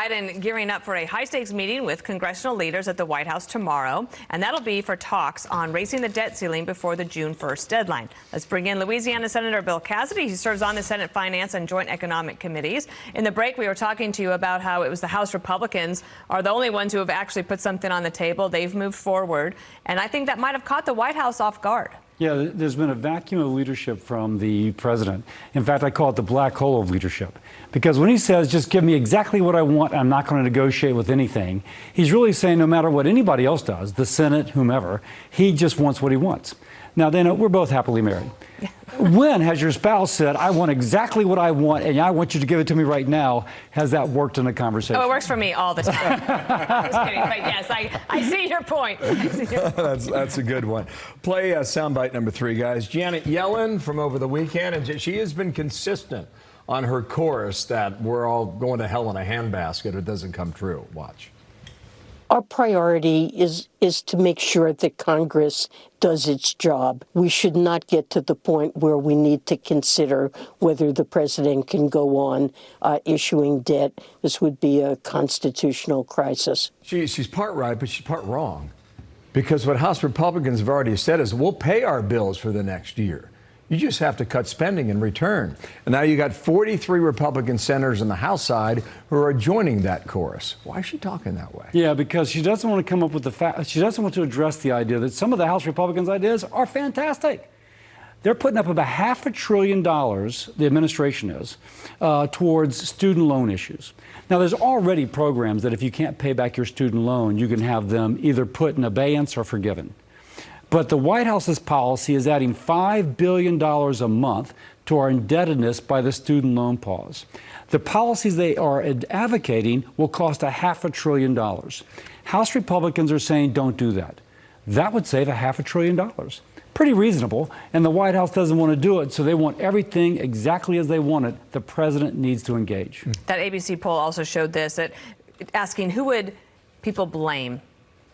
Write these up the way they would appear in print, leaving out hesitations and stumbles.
Biden gearing up for a high-stakes meeting with congressional leaders at the White House tomorrow, and that'll be for talks on raising the debt ceiling before the June 1st deadline. Let's bring in Louisiana Senator Bill Cassidy. He serves on the Senate Finance and Joint Economic Committees. In the break, we were talking to you about how it was the House Republicans are the only ones who have actually put something on the table. They've moved forward, and I think that might have caught the White House off guard. Yeah, there's been a vacuum of leadership from the president. In fact, I call it the black hole of leadership. Because when he says, just give me exactly what I want, I'm not going to negotiate with anything, he's really saying no matter what anybody else does, the Senate, whomever, he just wants what he wants. Now, Dana, we're both happily married. When has your spouse said, I want exactly what I want, and I want you to give it to me right now? Has that worked in a conversation? Oh, it works for me all the time. Just kidding, but yes, I see your point. That's a good one. Play soundbite number 3, guys. Janet Yellen from over the weekend, and she has been consistent on her chorus that we're all going to hell in a handbasket. It doesn't come true. Watch. Our priority is to make sure that Congress does its job. We should not get to the point where we need to consider whether the president can go on issuing debt. This would be a constitutional crisis. She's part right, but she's part wrong. Because what House Republicans have already said is we'll pay our bills for the next year. You just have to cut spending in return. And now you got 43 Republican senators on the House side who are joining that chorus. Why is she talking that way? Yeah, because she doesn't want to come up with the fact. She doesn't want to address the idea that some of the House Republicans' ideas are fantastic. They're putting up about $500 billion, the administration is, towards student loan issues. Now, there's already programs that if you can't pay back your student loan, you can have them either put in abeyance or forgiven. But the White House's policy is adding $5 billion a month to our indebtedness by the student loan pause. The policies they are advocating will cost $500 billion. House Republicans are saying don't do that. That would save $500 billion. Pretty reasonable, and the White House doesn't want to do it, so they want everything exactly as they want it. The president needs to engage. That ABC poll also showed this, asking who would people blame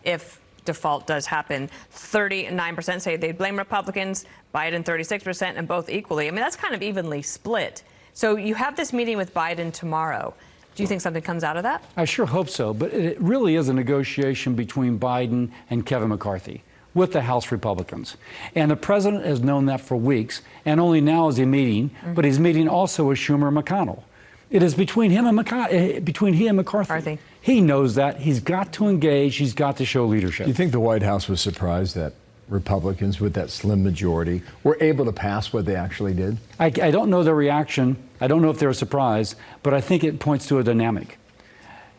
if default does happen. 39% say they'd blame Republicans, Biden 36%, and both equally. I mean, that's kind of evenly split. So you have this meeting with Biden tomorrow. Do you think something comes out of that? I sure hope so, but it really is a negotiation between Biden and Kevin McCarthy with the House Republicans. And the president has known that for weeks, and only now is he meeting, but he's meeting also with Schumer and McConnell. It is between him and McCarthy. He knows that. He's got to engage. He's got to show leadership. Do you think the White House was surprised that Republicans, with that slim majority, were able to pass what they actually did? I don't know their reaction. I don't know if they're surprised, but I think it points to a dynamic.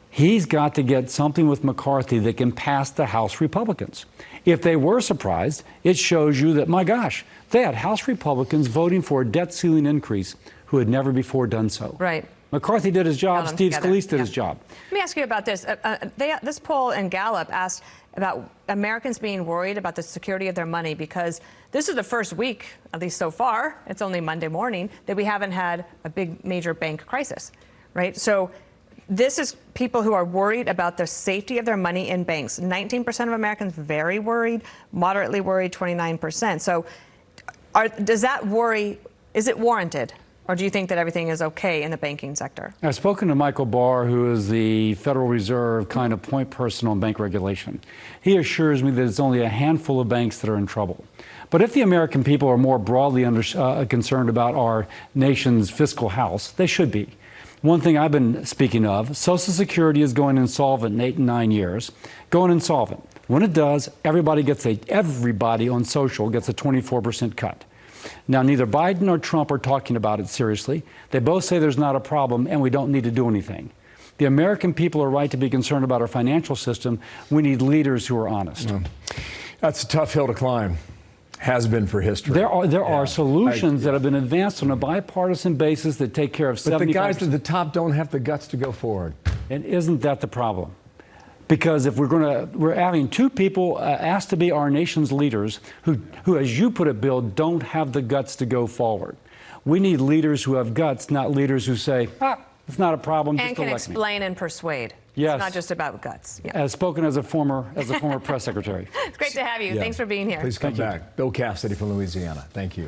He's got to get something with McCarthy that can pass the House Republicans. If they were surprised, it shows you that, my gosh, they had House Republicans voting for a debt ceiling increase who had never before done so. Right. McCarthy did his job. Steve Scalise did his job. Let me ask you about this. This poll in Gallup asked about Americans being worried about the security of their money because this is the first week, at least so far, it's only Monday morning, that we haven't had a big major bank crisis, right? So this is people who are worried about the safety of their money in banks. 19% of Americans very worried, moderately worried 29%. So does that worry, is it warranted? Or do you think that everything is okay in the banking sector? I've spoken to Michael Barr, who is the Federal Reserve kind of point person on bank regulation. He assures me that it's only a handful of banks that are in trouble. But if the American people are more broadly concerned about our nation's fiscal house, they should be. One thing I've been speaking of, Social Security is going insolvent in 8 and 9 years. Going insolvent. When it does, everybody on social gets a 24% cut. Now, neither Biden nor Trump are talking about it seriously. They both say there's not a problem and we don't need to do anything. The American people are right to be concerned about our financial system. We need leaders who are honest. That's a tough hill to climb. Has been for history. There are solutions that have been advanced on a bipartisan basis that take care of 75%. But the guys at the top don't have the guts to go forward. And isn't that the problem? Because if we're having two people asked to be our nation's leaders who, as you put it, Bill, don't have the guts to go forward. We need leaders who have guts, not leaders who say, it's not a problem. And can explain and persuade. Yes. It's not just about guts. Yeah. As spoken as a former press secretary. It's great to have you. Yeah. Thanks for being here. Please come back. Bill Cassidy from Louisiana. Thank you.